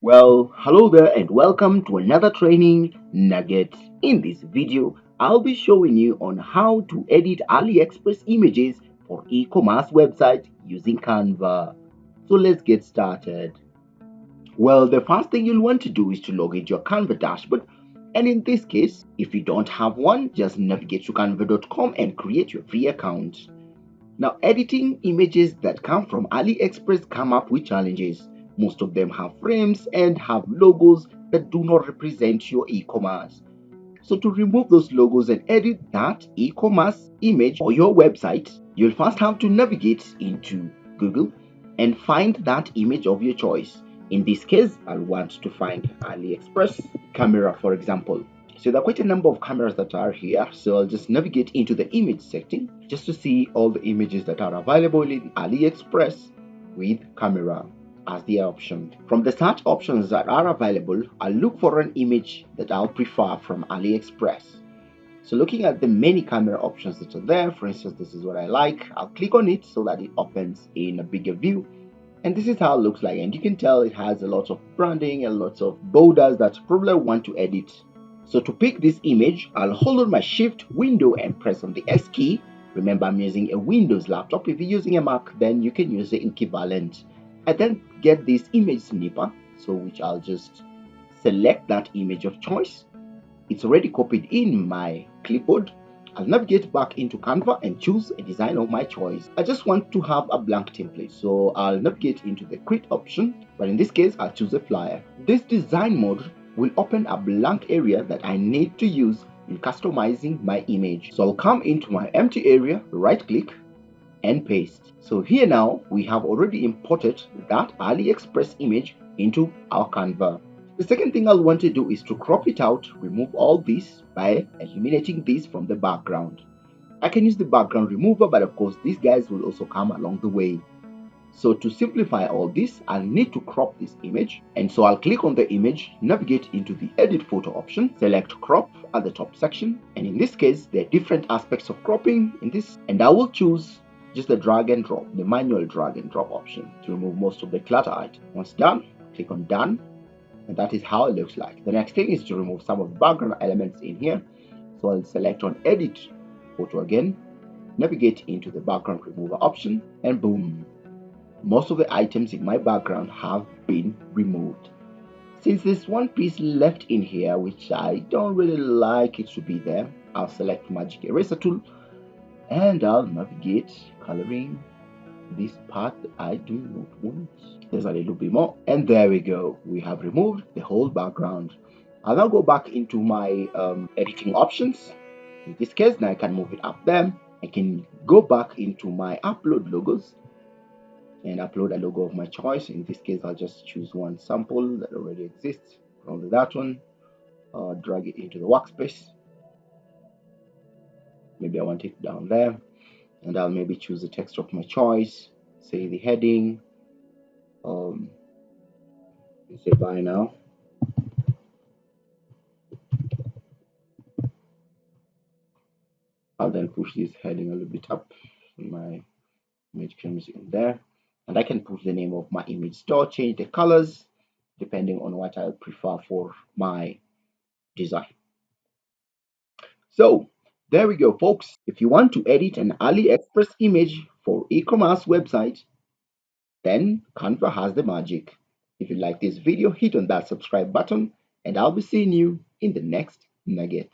Well, hello there and welcome to another training nugget. In this video, I'll be showing you on how to edit AliExpress images for e-commerce website using Canva. So let's get started. Well, the first thing you'll want to do is to log into your Canva dashboard. And in this case, if you don't have one, just navigate to canva.com and create your free account. Now, editing images that come from AliExpress come up with challenges. Most of them have frames and have logos that do not represent your e-commerce. So to remove those logos and edit that e-commerce image or your website, you'll first have to navigate into Google and find that image of your choice. In this case, I'll want to find AliExpress camera, for example. So there are quite a number of cameras that are here. So I'll just navigate into the image setting just to see all the images that are available in AliExpress with camera as the option. From the search options that are available, I'll look for an image that I'll prefer from AliExpress. So looking at the many camera options that are there, for instance, this is what I like. I'll click on it so that it opens in a bigger view. And this is how it looks like. And you can tell it has a lot of branding and lots of borders that probably I want to edit. So to pick this image, I'll hold on my shift window and press on the S key. Remember, I'm using a Windows laptop. If you're using a Mac, then you can use the equivalent. I then get this image snipper, so which I'll just select that image of choice. It's already copied in my clipboard. I'll navigate back into Canva and choose a design of my choice. I just want to have a blank template, so I'll navigate into the create option, but in this case, I'll choose a flyer. This design mode will open a blank area that I need to use in customizing my image. So I'll come into my empty area, right click and paste. So here now we have already imported that AliExpress image into our Canva. The second thing I'll want to do is to crop it out, remove all this by eliminating this from the background. I can use the background remover, but of course these guys will also come along the way. So to simplify all this, I'll need to crop this image. And so I'll click on the image, navigate into the edit photo option, select crop at the top section. And in this case, there are different aspects of cropping in this. And I will choose just the drag and drop, the manual drag and drop option to remove most of the clutter. Once done, click on done. And that is how it looks like. The next thing is to remove some of the background elements in here. So I'll select on edit photo again, navigate into the background remover option, and boom. Most of the items in my background have been removed. Since there's one piece left in here which I don't really like it to be there, I'll select magic eraser tool and I'll navigate coloring this part that I do not want. There's a little bit more, and there we go. We have removed the whole background. I'll now go back into my editing options. In this case, now I can move it up there. I can go back into my upload logos and upload a logo of my choice. In this case, I'll just choose one sample that already exists. From that one, drag it into the workspace. Maybe I want it down there, and I'll maybe choose the text of my choice, say the heading, say buy now. I'll then push this heading a little bit up so my image comes in there, and I can put the name of my image store, change the colors depending on what I prefer for my design. So there we go, folks. If you want to edit an AliExpress image for e-commerce website, then Canva has the magic. If you like this video, hit on that subscribe button, and I'll be seeing you in the next nugget.